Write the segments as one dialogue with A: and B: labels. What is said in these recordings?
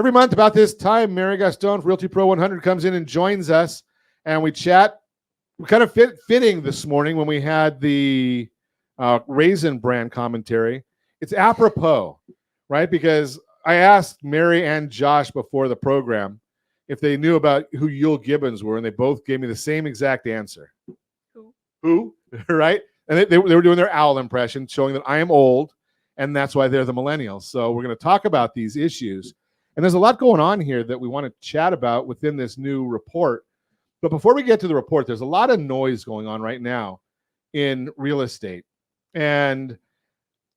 A: Every month about this time, Mary Gaston from Realty Pro 100 comes in and joins us, and we chat. We kind of fitting this morning when we had the Raisin brand commentary. It's apropos, right? Because I asked Mary and Josh before the program if they knew about who Yule Gibbons were, and they both gave me the same exact answer. Who? Right? And they were doing their owl impression, showing that I am old, and that's why they're the millennials. So we're going to talk about these issues. And there's a lot going on here that we want to chat about within this new report. But before we get to the report, there's a lot of noise going on right now in real estate. And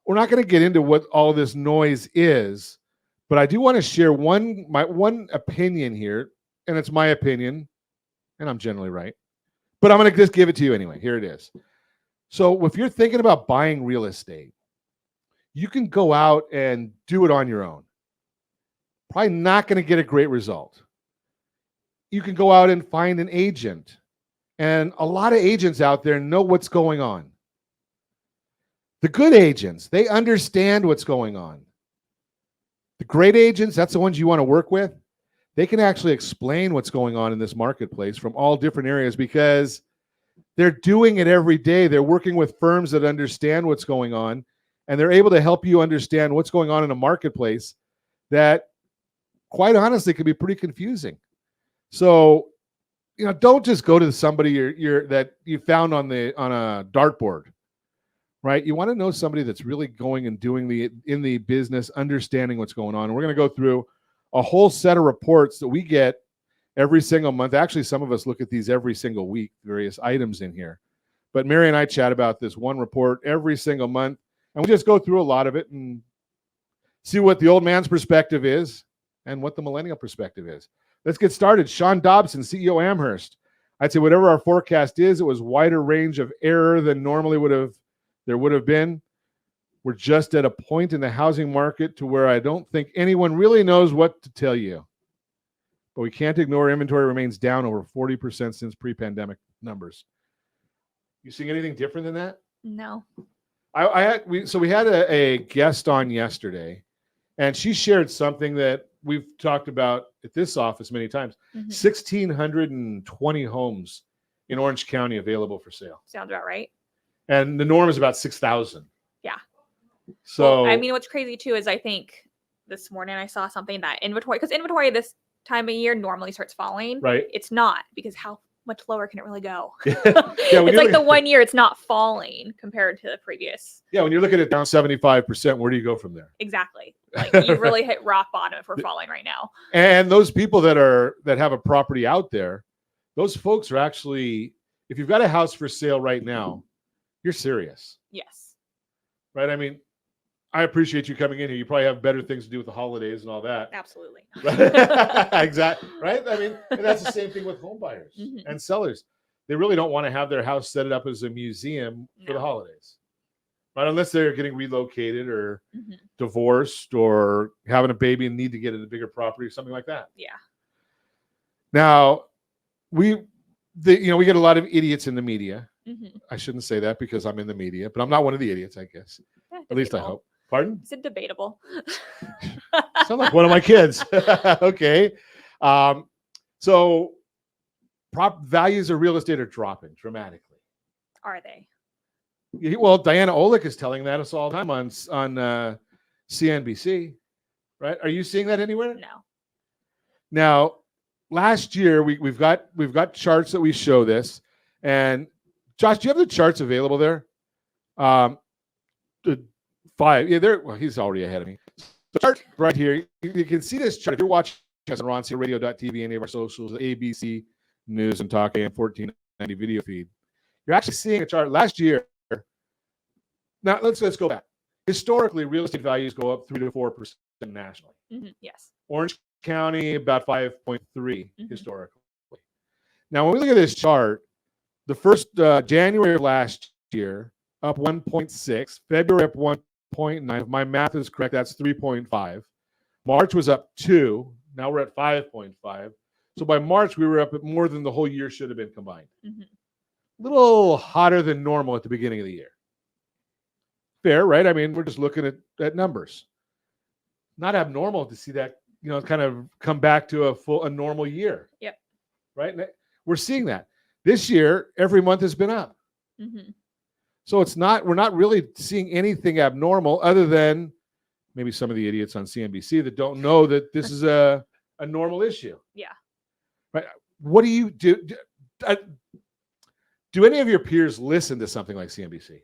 A: we're not going to get into what all this noise is, but I do want to share my one opinion here, and it's my opinion, and I'm generally right. But I'm going to just give it to you anyway. Here it is. So if you're thinking about buying real estate, you can go out and do it on your own. Probably not going to get a great result. You can go out and find an agent. And a lot of agents out there know what's going on. The good agents, they understand what's going on. The great agents, that's the ones you want to work with. They can actually explain what's going on in this marketplace from all different areas because they're doing it every day. They're working with firms that understand what's going on, and they're able to help you understand what's going on in a marketplace that, quite honestly, can be pretty confusing. So, don't just go to somebody that you found on a dartboard, right? You want to know somebody that's really going and doing in the business, understanding what's going on. And we're going to go through a whole set of reports that we get every single month. Actually, some of us look at these every single week, various items in here. But Mary and I chat about this one report every single month, and we just go through a lot of it and see what the old man's perspective is and what the millennial perspective is. Let's get started. Sean Dobson, CEO Amherst. I'd say whatever our forecast is, it was wider range of error than normally there would have been. We're just at a point in the housing market to where I don't think anyone really knows what to tell you. But we can't ignore inventory remains down over 40% since pre-pandemic numbers. You seeing anything different than that?
B: No.
A: We had a guest on yesterday, and she shared something that we've talked about at this office many times. 1,620 homes in Orange County available for sale.
B: Sounds about right.
A: And the norm is about 6,000.
B: Yeah.
A: So,
B: well, I mean, what's crazy too is I think this morning I saw something that inventory this time of year normally starts falling.
A: Right.
B: It's not, because how much lower can it really go?
A: It's
B: like the 1 year it's not falling compared to the previous.
A: Yeah, when you're looking at down 75%, where do you go from there?
B: Exactly. Like you've really hit rock bottom if we're falling right now.
A: And those people that have a property out there, those folks are actually, if you've got a house for sale right now, you're serious.
B: Yes.
A: Right? I mean, I appreciate you coming in here. You probably have better things to do with the holidays and all that.
B: Absolutely.
A: Exactly. Right? I mean, and that's the same thing with home buyers and sellers. They really don't want to have their house set it up as a museum for the holidays. Right? Unless they're getting relocated or divorced or having a baby and need to get a bigger property or something like that.
B: Yeah.
A: Now, we get a lot of idiots in the media. I shouldn't say that because I'm in the media, but I'm not one of the idiots, I guess.
B: Yeah,
A: at least I hope. Pardon?
B: Is it debatable?
A: Sound like one of my kids. Okay. So values of real estate are dropping dramatically.
B: Are they?
A: Well, Diana Olick is telling us all the time on CNBC, right? Are you seeing that anywhere?
B: No.
A: Now, last year we've got charts that we show this, and Josh, do you have the charts available there? The 5. Yeah, there. Well, he's already ahead of me. The chart right here. You can see this chart. If you're watching us on RonCRadio.tv, any of our socials, ABC News and Talk AM 1490 video feed, you're actually seeing a chart last year. Now let's go back. Historically, real estate values go up 3 to 4% nationally.
B: Yes.
A: Orange County about 5.3 historically. Now, when we look at this chart, the first January of last year up 1.6, February up 1.9. If my math is correct, that's 3.5. March was up 2. Now we're at 5.5. So by March, we were up at more than the whole year should have been combined. A little hotter than normal at the beginning of the year. Fair, right? I mean, we're just looking at numbers. Not abnormal to see that, kind of come back to a normal year.
B: Yep.
A: Right. And we're seeing that this year. Every month has been up.
B: Mm-hmm.
A: So we're not really seeing anything abnormal other than maybe some of the idiots on CNBC that don't know that this is a normal issue.
B: Yeah.
A: Right. What do you do? Do any of your peers listen to something like CNBC?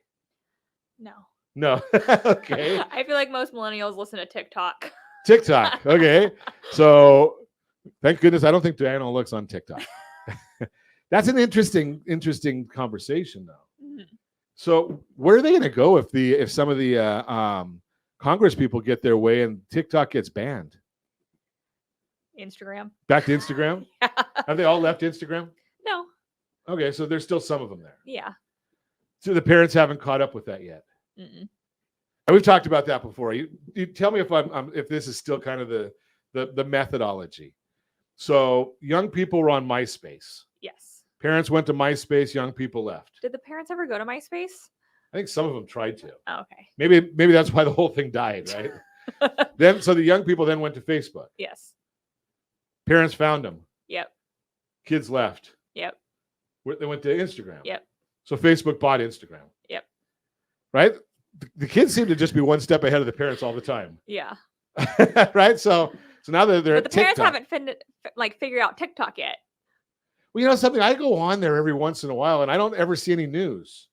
B: No.
A: No. Okay.
B: I feel like most millennials listen to TikTok.
A: TikTok. Okay. So thank goodness I don't think Diana looks on TikTok. That's an interesting conversation, though.
B: Mm-hmm.
A: So where are they going to go if some of the Congress people get their way and TikTok gets banned?
B: Instagram.
A: Back to Instagram?
B: Yeah.
A: Have they all left Instagram?
B: No.
A: Okay, so there's still some of them there.
B: Yeah.
A: So the parents haven't caught up with that yet.
B: Mm-mm.
A: And we've talked about that before. You tell me if this is still kind of the methodology. So young people were on MySpace.
B: Yes.
A: Parents went to MySpace. Young people left.
B: Did the parents ever go to MySpace?
A: I think some of them tried to.
B: Oh, okay.
A: Maybe that's why the whole thing died, right? So the young people then went to Facebook.
B: Yes.
A: Parents found them.
B: Yep.
A: Kids left.
B: Yep.
A: They went to Instagram.
B: Yep.
A: So Facebook bought Instagram.
B: Yep.
A: Right? The kids seem to just be one step ahead of the parents all the time.
B: Yeah.
A: Right? So now they're
B: but
A: at
B: the parents
A: TikTok.
B: haven't figured out TikTok yet.
A: Well, you know something? I go on there every once in a while, and I don't ever see any news.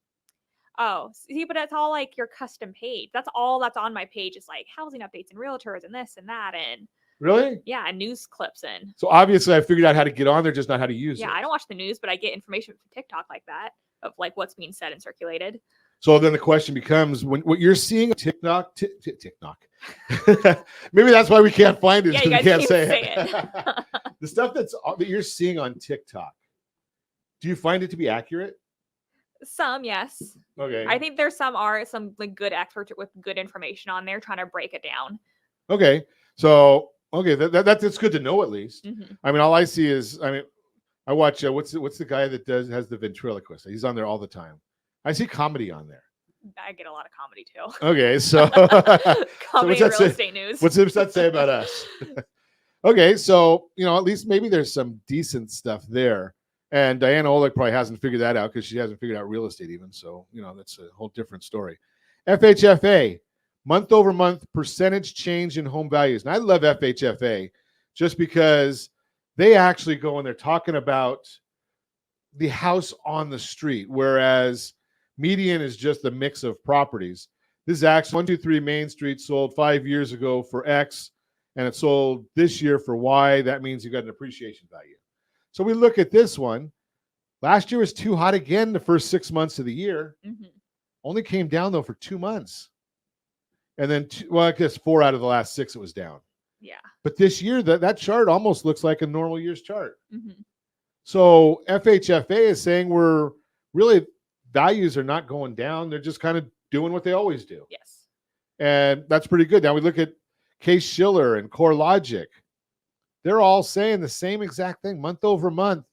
B: Oh, see, but it's all like your custom page. That's all that's on my page is like housing updates and realtors and this and that and
A: really,
B: yeah, and news clips and.
A: So obviously, I figured out how to get on there, just not how to use it.
B: Yeah, I don't watch the news, but I get information from TikTok like that of like what's being said and circulated.
A: So then the question becomes, what you're seeing on TikTok, TikTok. Maybe that's why we can't find it.
B: Yeah, you guys
A: can't
B: can't
A: say
B: it.
A: The stuff that you're seeing on TikTok, do you find it to be accurate?
B: Some, yes.
A: Okay.
B: I think there's some like good experts with good information on there trying to break it down.
A: Okay. So that's good to know at least.
B: Mm-hmm.
A: I mean, all I see is I watch what's the guy that has the ventriloquist? He's on there all the time. I see comedy on there.
B: I get a lot of comedy too.
A: Okay, so
B: comedy real estate news.
A: What's that say about us? Okay, so at least maybe there's some decent stuff there. And Diana Olick probably hasn't figured that out because she hasn't figured out real estate even. So that's a whole different story. FHFA, month over month percentage change in home values. And I love FHFA just because they actually go and they're talking about the house on the street, whereas median is just the mix of properties. This is actually 123 Main Street sold 5 years ago for X, and it sold this year for Y. That means you got an appreciation value. So we look at this one. Last year was too hot again the first 6 months of the year.
B: Mm-hmm.
A: Only came down, though, for 2 months. And then, I guess 4 out of the last 6 it was down.
B: Yeah.
A: But this year, that chart almost looks like a normal year's chart.
B: Mm-hmm.
A: So FHFA is saying values are not going down. They're just kind of doing what they always do.
B: Yes.
A: And that's pretty good. Now we look at Case-Shiller and CoreLogic. They're all saying the same exact thing month over month.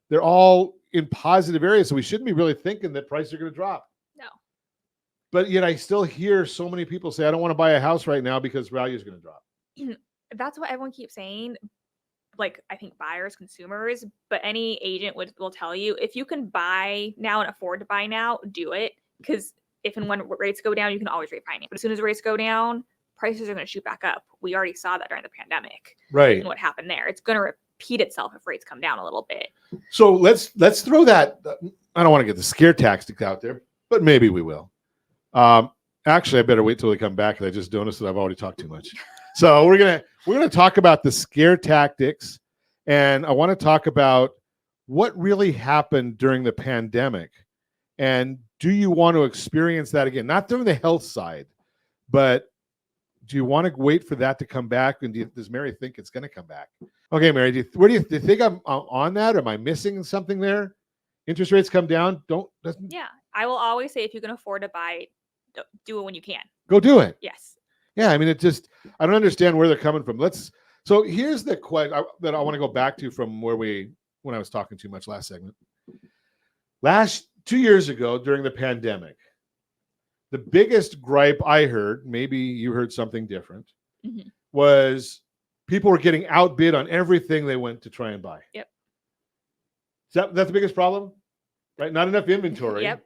A: They're all in positive areas. So we shouldn't be really thinking that prices are going to drop.
B: No.
A: But yet I still hear so many people say, I don't want to buy a house right now because value is going to drop.
B: That's what everyone keeps saying. Like, I think buyers, consumers, but any agent will tell you if you can buy now and afford to buy now, do it. Because if and when rates go down, you can always refinance. But as soon as rates go down, prices are going to shoot back up. We already saw that during the pandemic.
A: Right.
B: And what happened there. It's going to repeat itself if rates come down a little bit.
A: So let's throw that. I don't want to get the scare tactic out there, but maybe we will. Actually, I better wait till we come back because I just noticed that I've already talked too much. So we're gonna talk about the scare tactics, and I want to talk about what really happened during the pandemic, and do you want to experience that again? Not during the health side, but do you want to wait for that to come back? And does Mary think it's going to come back? Okay, Mary, do you think I'm on that? Or am I missing something there? Interest rates come down.
B: Yeah, I will always say if you can afford to buy, do it when you can.
A: Go do it.
B: Yes.
A: Yeah, I mean, I don't understand where they're coming from. So here's the question that I want to go back to from when I was talking too much last segment. 2 years ago during the pandemic, the biggest gripe I heard, maybe you heard something different,
B: mm-hmm.
A: was people were getting outbid on everything they went to try and buy.
B: Yep.
A: That's the biggest problem, right? Not enough inventory.
B: Yep.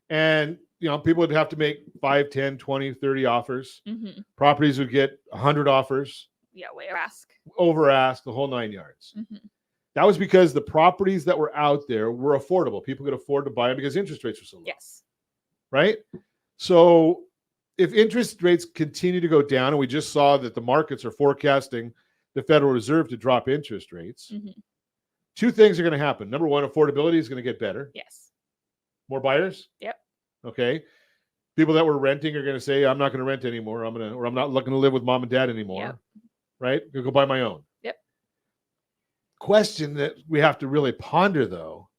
A: And, people would have to make 5, 10, 20, 30 offers.
B: Mm-hmm.
A: Properties would get 100 offers.
B: Yeah, way ask.
A: Over ask, the whole 9 yards.
B: Mm-hmm.
A: That was because the properties that were out there were affordable. People could afford to buy them because interest rates were so low.
B: Yes.
A: Right? So if interest rates continue to go down, and we just saw that the markets are forecasting the Federal Reserve to drop interest rates,
B: Mm-hmm.
A: two things are going to happen. Number one, affordability is going to get better.
B: Yes.
A: More buyers?
B: Yep.
A: Okay. People that were renting are going to say, I'm not going to rent anymore. I'm not looking to live with mom and dad anymore.
B: Yep.
A: Right? I'll go buy my own.
B: Yep.
A: Question that we have to really ponder, though,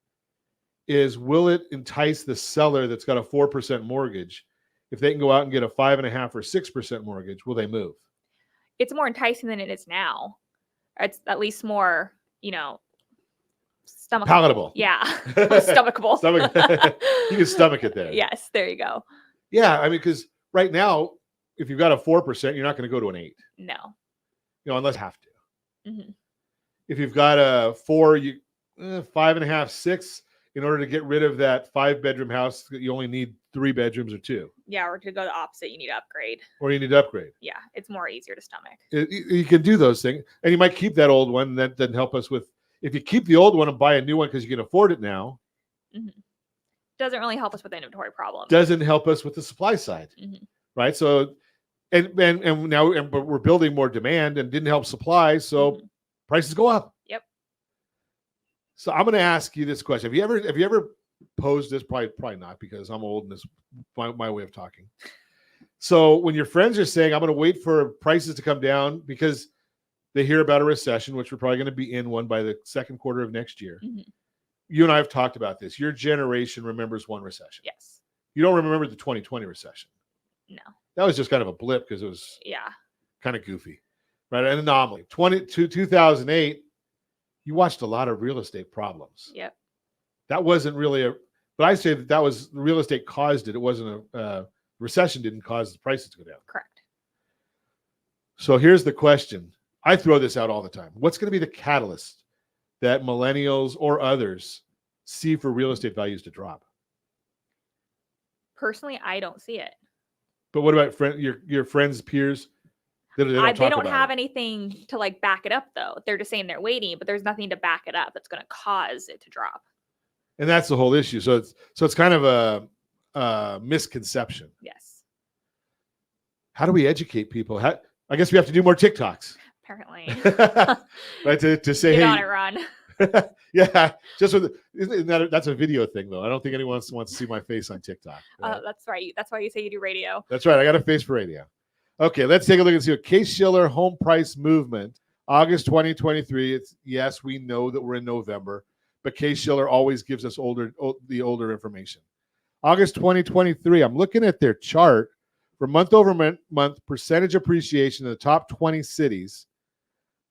A: is will it entice the seller that's got a 4% mortgage? If they can go out and get a 5.5 or 6% mortgage, will they move?
B: It's more enticing than it is now. It's at least more, stomachable.
A: Palatable.
B: Yeah. Stomachable.
A: You can stomach it there.
B: Yes, there you go.
A: Yeah, I mean, because right now, if you've got a 4%, you're not going to go to an 8.
B: No.
A: Unless you have to.
B: Mm-hmm.
A: If you've got a 4, 5.5, 6, in order to get rid of that 5-bedroom house, you only need 3 bedrooms or 2.
B: Yeah, or to go the opposite, you need to upgrade.
A: Or you need to upgrade.
B: Yeah, it's more easier to stomach.
A: You can do those things. And you might keep that old one. That doesn't help us with, if you keep the old one and buy a new one because you can afford it now.
B: Mm-hmm. Doesn't really help us with the inventory problem.
A: Doesn't help us with the supply side.
B: Mm-hmm.
A: Right? So, and now but we're building more demand and didn't help supply. So
B: Mm-hmm.
A: prices go up.
B: Yep.
A: So I'm going to ask you this question. Have you ever posed this? Probably not, because I'm old and this my way of talking. So when your friends are saying, I'm going to wait for prices to come down because they hear about a recession, which we're probably going to be in one by the second quarter of next year.
B: Mm-hmm.
A: You and I have talked about this. Your generation remembers one recession.
B: Yes.
A: You don't remember the 2020 recession.
B: No.
A: That was just kind of a blip because it was kind of goofy, right? An anomaly. 2008, you watched a lot of real estate problems.
B: Yep.
A: That wasn't really but I say that was real estate caused it. It wasn't a recession didn't cause the prices to go down.
B: Correct.
A: So here's the question. I throw this out all the time. What's going to be the catalyst that millennials or others see for real estate values to drop?
B: Personally, I don't see it.
A: But what about your friends, peers? They don't
B: have anything to back it up, though. They're just saying they're waiting, but there's nothing to back it up that's going to cause it to drop.
A: And that's the whole issue. So it's kind of a misconception.
B: Yes.
A: How do we educate people? I guess we have to do more TikToks.
B: Apparently.
A: Right, to say,
B: Get
A: hey,
B: on it, Ron.
A: Yeah, just that's a video thing, though. I don't think anyone wants to see my face on TikTok. Right?
B: That's right. That's why you say you do radio.
A: That's right. I got a face for radio. Okay, let's take a look and see what Case-Shiller home price movement, August 2023. Yes, we know that we're in November, but Case-Shiller always gives us the older information. August 2023, I'm looking at their chart for month over month percentage appreciation in the top 20 cities.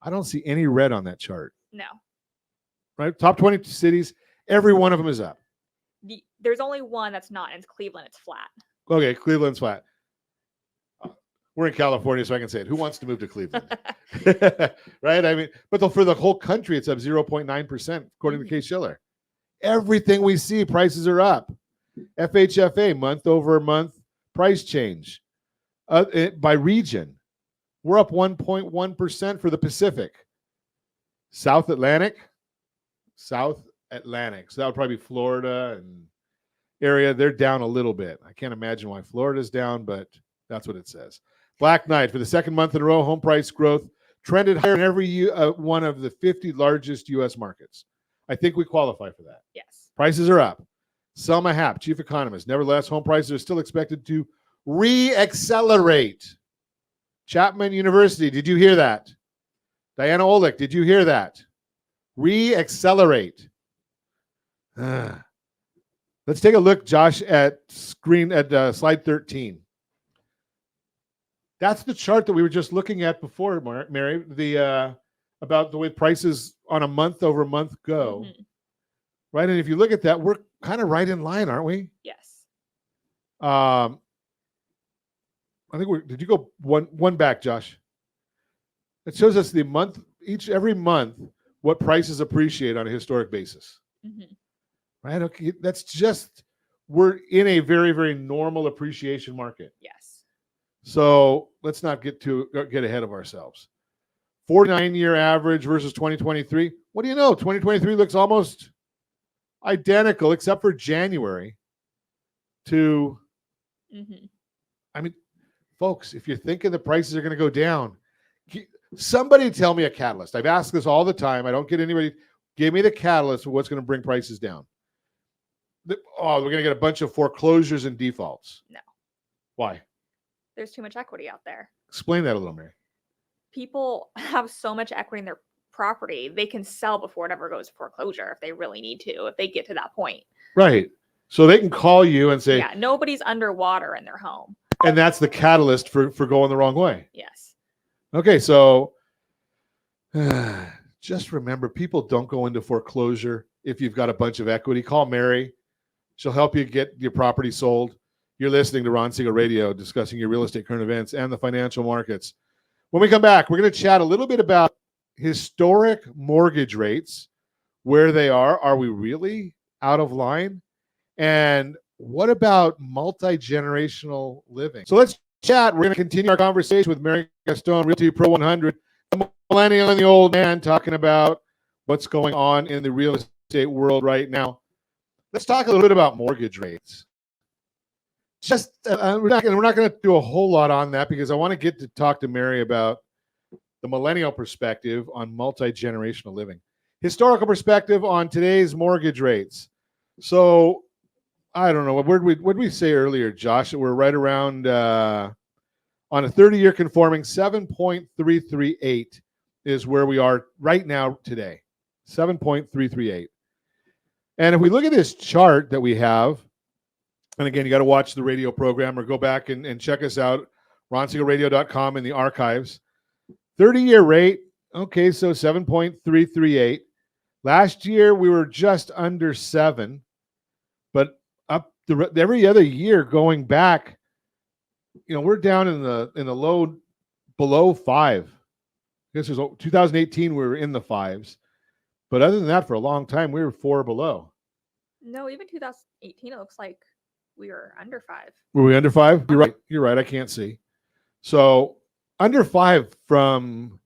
A: I don't see any red on that chart.
B: No.
A: Right? Top 20 cities, every one of them is up.
B: There's only one that's not, and it's Cleveland. It's flat.
A: Okay, Cleveland's flat. We're in California, so I can say it. Who wants to move to Cleveland? Right? I mean, but for the whole country, it's up 0.9%, according to Case-Shiller. Everything we see, prices are up. FHFA, month over month price change. By region, we're up 1.1% for the Pacific. South Atlantic. So that would probably be Florida and area. They're down a little bit. I can't imagine why Florida's down, but that's what it says. Black Knight, for the second month in a row, home price growth trended higher in every one of the 50 largest U.S. markets. I think we qualify for that.
B: Yes.
A: Prices are up. Selma Happ, chief economist. Nevertheless, home prices are still expected to re-accelerate. Chapman University, did you hear that? Diana Olick, did you hear that? Re-accelerate. Let's take a look, Josh, at slide 13. That's the chart that we were just looking at before, Mary, about the way prices on a month over month go. Mm-hmm. Right? And if you look at that, we're kind of right in line, aren't we?
B: Yes.
A: I think did you go one back, Josh? It shows us every month what prices appreciate on a historic basis.
B: Mm-hmm.
A: Right? Okay, we're in a very, very normal appreciation market.
B: Yes.
A: So let's not get ahead of ourselves. 49-year average versus 2023. What do you know? 2023 looks almost identical, except for January.
B: Mm-hmm.
A: I mean, folks, if you're thinking the prices are going to go down, somebody tell me a catalyst. I've asked this all the time. I don't get anybody. Give me the catalyst for what's going to bring prices down. We're going to get a bunch of foreclosures and defaults.
B: No.
A: Why?
B: There's too much equity out there.
A: Explain that a little, Mary.
B: People have so much equity in their property, they can sell before it ever goes to foreclosure if they really need to, if they get to that point.
A: Right. So they can call you and say,
B: yeah, nobody's underwater in their home.
A: And that's the catalyst for going the wrong way.
B: Yes.
A: Okay, so just remember, people don't go into foreclosure if you've got a bunch of equity. Call Mary. She'll help you get your property sold. You're listening to Ron Siegel Radio, discussing your real estate current events and the financial markets. When we come back, we're going to chat a little bit about historic mortgage rates, where they are. Are we really out of line? And what about multi-generational living? So let's chat. We're going to continue our conversation with Mary Gaston, Realty Pro 100, the millennial and the old man, talking about what's going on in the real estate world right now. Let's talk a little bit about mortgage rates. Just we're not going to do a whole lot on that because I want to get to talk to Mary about the millennial perspective on multi-generational living, historical perspective on today's mortgage rates. So I don't know, what did we say earlier, Josh? That we're right around on a 30-year conforming 7.338 is where we are right now today. 7.338. And if we look at this chart that we have, and again, you got to watch the radio program or go back and check us out, ronsiegelradio.com in the archives. 30-year rate, okay, so 7.338. Last year, we were just under 7, but up every other year going back, we're down in the low, below 5. I guess it was 2018, we were in the 5s. But other than that, for a long time, we were 4 below.
B: No, even 2018, it looks like we were under 5.
A: Were we under 5? You're right. I can't see. So under 5 from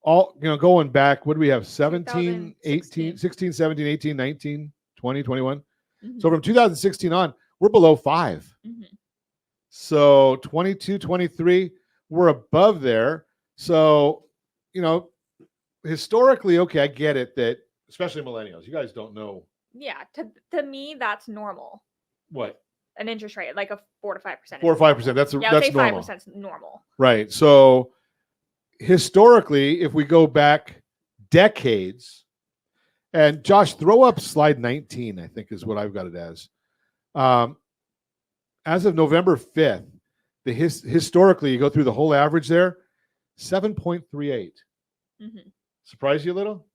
A: all, going back, what do we have? 17, 18, 16, 17, 18, 19, 20, 21. Mm-hmm. So from 2016 on, we're below 5. Mm-hmm. So 22, 23, we're above there. So, historically, okay, I get it that, especially millennials, you guys don't know.
B: Yeah, to me, that's normal.
A: What?
B: An interest rate, like a 4 to 5%.
A: 4 or 5%. That's normal.
B: 5% is normal.
A: Right. So historically, if we go back decades, and Josh, throw up slide 19, I think is what I've got it as. As of November 5th, historically, you go through the whole average there, 7.38. Mm-hmm. Surprise you a little?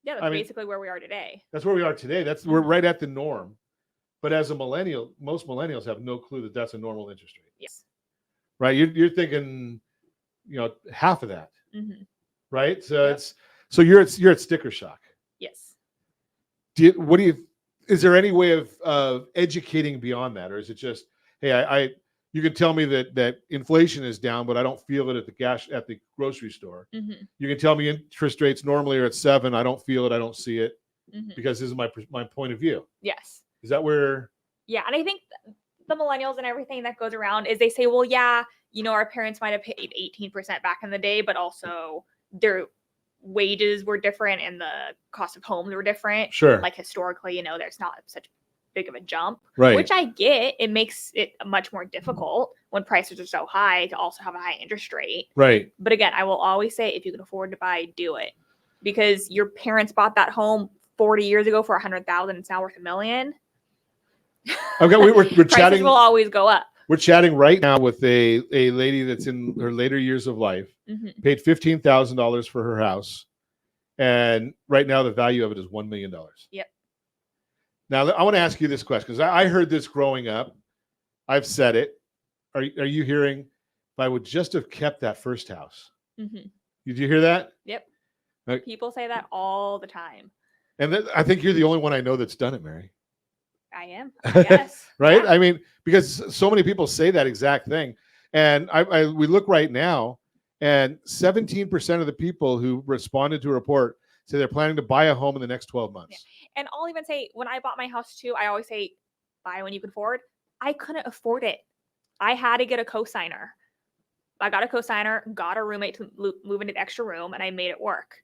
B: Yeah, that's basically where we are today.
A: That's where we are today. We're right at the norm. But as a millennial, most millennials have no clue that that's a normal interest rate.
B: Yes.
A: Right? You're thinking, half of that. Mm-hmm. Right? So you're at sticker shock.
B: Yes.
A: Is there any way of educating beyond that, or is it just, hey, you can tell me that inflation is down, but I don't feel it at the grocery store. Mm-hmm. You can tell me interest rates normally are at 7. I don't feel it. I don't see it, mm-hmm. because this is my point of view.
B: Yes.
A: Is that where?
B: Yeah, and I think the millennials and everything that goes around is they say, well, yeah, our parents might have paid 18% back in the day, but also their wages were different and the cost of homes were different.
A: Sure.
B: Like historically, there's not such big of a jump,
A: right?
B: Which I get. It makes it much more difficult when prices are so high to also have a high interest rate.
A: Right.
B: But again, I will always say, if you can afford to buy, do it, because your parents bought that home 40 years ago for $100,000. It's now worth $1 million.
A: Okay, we're
B: Prices
A: chatting.
B: Will always go up.
A: We're chatting right now with a lady that's in her later years of life, mm-hmm. paid $15,000 for her house, and right now the value of it is $1 million.
B: Yep.
A: Now I want to ask you this question, because I heard this growing up. I've said it. Are you hearing? If I would just have kept that first house, mm-hmm. Did you hear that?
B: Yep.
A: Like-
B: People say that all the time.
A: And I think you're the only one I know that's done it, Mary.
B: I am. I guess.
A: Right?
B: Yeah.
A: I mean, because so many people say that exact thing. And we look right now, and 17% of the people who responded to a report say they're planning to buy a home in the next 12 months.
B: And I'll even say, when I bought my house too, I always say, buy when you can afford. I couldn't afford it. I had to get a cosigner. I got a cosigner, got a roommate to move into the extra room, and I made it work.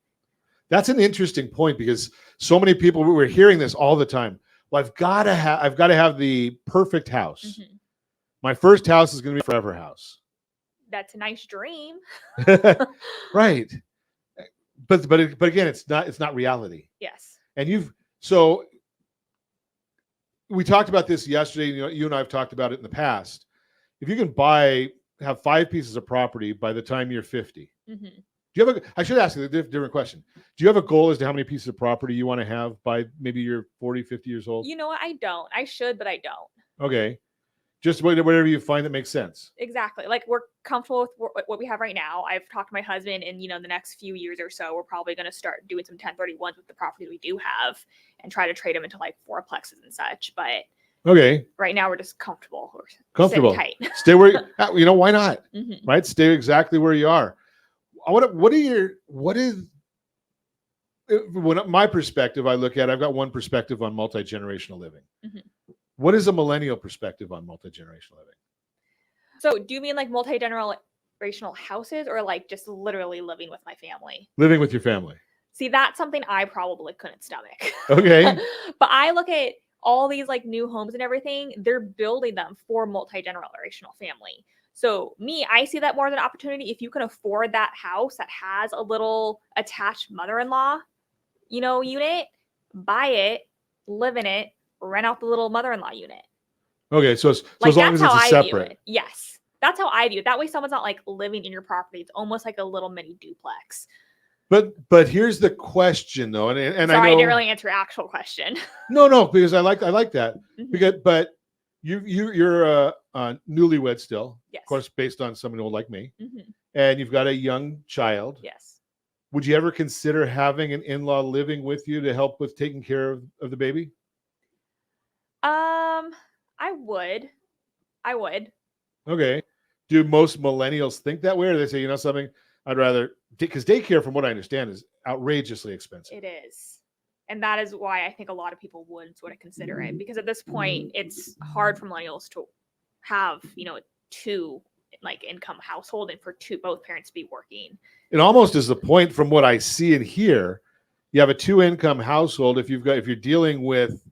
A: That's an interesting point, because so many people, we're hearing this all the time. Well, I've got to have the perfect house.
B: Mm-hmm.
A: My first house is going to be a forever house.
B: That's a nice dream.
A: Right. But again, it's not reality.
B: Yes.
A: And we talked about this yesterday. You and I have talked about it in the past. If you can have 5 pieces of property by the time you're 50.
B: Mm-hmm.
A: I should ask you a different question. Do you have a goal as to how many pieces of property you want to have by maybe you're 40, 50 years old?
B: You know what? I don't. I should, but I don't.
A: Okay. Just whatever you find that makes sense.
B: Exactly. Like, we're comfortable with what we have right now. I've talked to my husband, and the next few years or so, we're probably going to start doing some 1031s with the property we do have and try to trade them into like fourplexes and such. But
A: okay,
B: right now we're just comfortable. We're
A: comfortable.
B: tight.
A: Stay where why not?
B: Mm-hmm.
A: Right? Stay what you are. When my perspective, I look at, I've got one perspective on multi-generational living.
B: Mm-hmm.
A: What is a millennial perspective on multi-generational living?
B: So do you mean like multi-generational houses, or like just literally living with my family?
A: Living with your family.
B: See, that's something I probably couldn't stomach.
A: Okay.
B: But I look at all these like new homes and everything, they're building them for multi-generational family. So I see that more as an opportunity. If you can afford that house that has a little attached mother-in-law, unit, buy it, live in it, rent out the little mother-in-law unit.
A: Okay, so as long as it's separate.
B: Yes, that's how I view it. That way, someone's not like living in your property. It's almost like a little mini duplex.
A: But here's the question, though, and
B: sorry,
A: I
B: didn't really answer your actual question.
A: No, because I like that.
B: Mm-hmm.
A: But you're a newlywed still,
B: yes.
A: Of course, based on someone old like me,
B: mm-hmm.
A: and you've got a young child.
B: Yes.
A: Would you ever consider having an in-law living with you to help with taking care of the baby?
B: I would.
A: Okay. Do most millennials think that way, or they say, something? I'd rather, because daycare, from what I understand, is outrageously expensive.
B: It is. And that is why I think a lot of people would sort of consider it, because at this point, it's hard for millennials to have, 2 like income household, and for both parents to be working.
A: It almost is the point, from what I see and hear. You have a 2-income household. If you're dealing with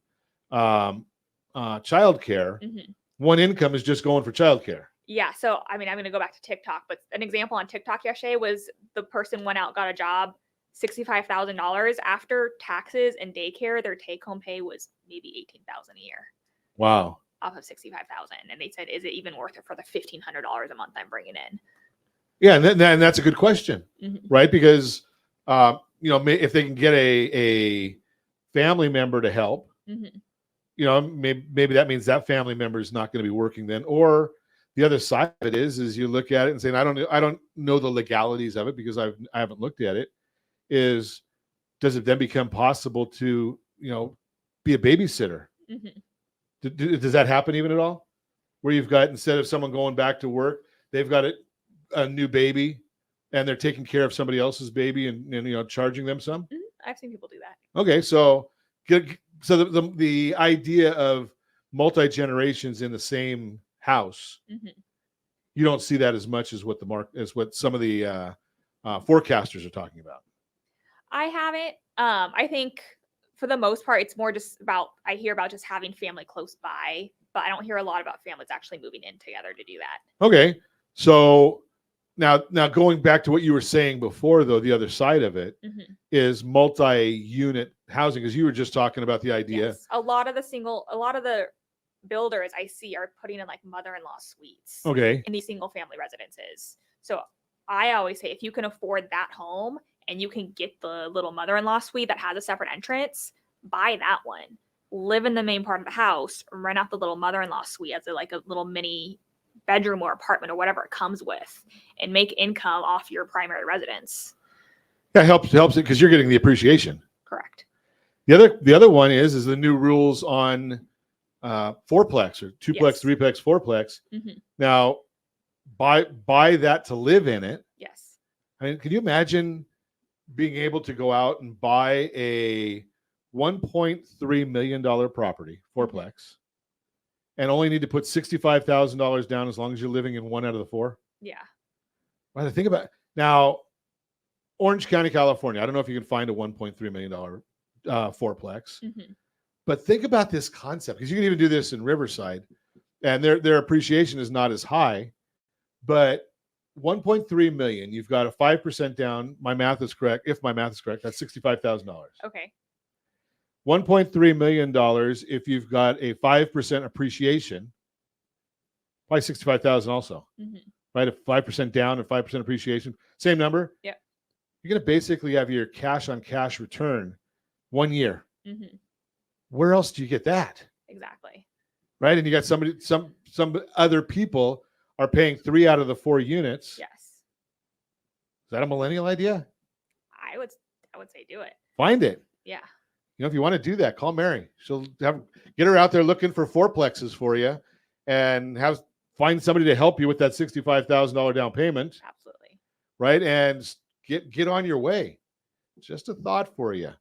A: childcare,
B: mm-hmm.
A: one income is just going for childcare.
B: Yeah. So, I'm going to go back to TikTok, but an example on TikTok yesterday was the person went out, got a job, $65,000 after taxes and daycare. Their take-home pay was maybe $18,000 a year.
A: Wow.
B: Off of $65,000, and they said, "Is it even worth it for the $1,500 a month I'm bringing in?"
A: Yeah, and that's a good question,
B: mm-hmm.
A: right? Because if they can get a family member to help,
B: mm-hmm.
A: Maybe that means that family member is not going to be working then. Or the other side of it is you look at it and say, I don't know the legalities of it, because I haven't looked at it. Does it then become possible to be a babysitter?
B: Mm-hmm.
A: Does that happen even at all? Where you've got, instead of someone going back to work, they've got a new baby, and they're taking care of somebody else's baby and charging them some?
B: Mm-hmm. I've seen people do that.
A: Okay, so the idea of multi-generations in the same house,
B: mm-hmm.
A: you don't see that as much as what some of the forecasters are talking about.
B: I haven't. I think for the most part, it's more just I hear about just having family close by, but I don't hear a lot about families actually moving in together to do that.
A: Okay. So now going back to what you were saying before, though, the other side of it
B: mm-hmm.
A: is multi-unit housing, because you were just talking about the idea.
B: Yes. A lot of the builders I see are putting in like mother-in-law suites.
A: Okay.
B: In these single family residences. So I always say, if you can afford that home and you can get the little mother-in-law suite that has a separate entrance, buy that one. Live in the main part of the house, rent out the little mother-in-law suite as a little mini bedroom or apartment or whatever it comes with, and make income off your primary residence.
A: That helps it because you're getting the appreciation.
B: Correct.
A: The other one is the new rules on fourplex or twoplex,
B: Yes.
A: threeplex, fourplex.
B: Mhm.
A: Now, buy that to live in it.
B: Yes.
A: I mean, can you imagine being able to go out and buy a $1.3 million property, fourplex, and only need to put $65,000 down as long as you're living in one out of the four?
B: Yeah.
A: Right. Think about it. Now, Orange County, California. I don't know if you can find a $1.3 million fourplex, but think about this concept, because you can even do this in Riverside, and their appreciation is not as high, but 1.3 million. You've got a 5% down. My math is correct. If my math is correct, that's $65,000.
B: Okay.
A: $1.3 million if you've got a 5% appreciation, probably 65,000 also. Right? A 5% down and 5% appreciation, same number.
B: Yeah.
A: You're going to basically have your cash on cash return 1 year. Where else do you get that?
B: Exactly.
A: Right? And you got some other people are paying 3 out of the 4 units.
B: Yes.
A: Is that a millennial idea?
B: I would say do it.
A: Find it.
B: Yeah.
A: You know, if you want to do that, call Mary. She'll get her out there looking for fourplexes for you, and find somebody to help you with that $65,000 down payment.
B: Absolutely.
A: Right? And get on your way. Just a thought for you.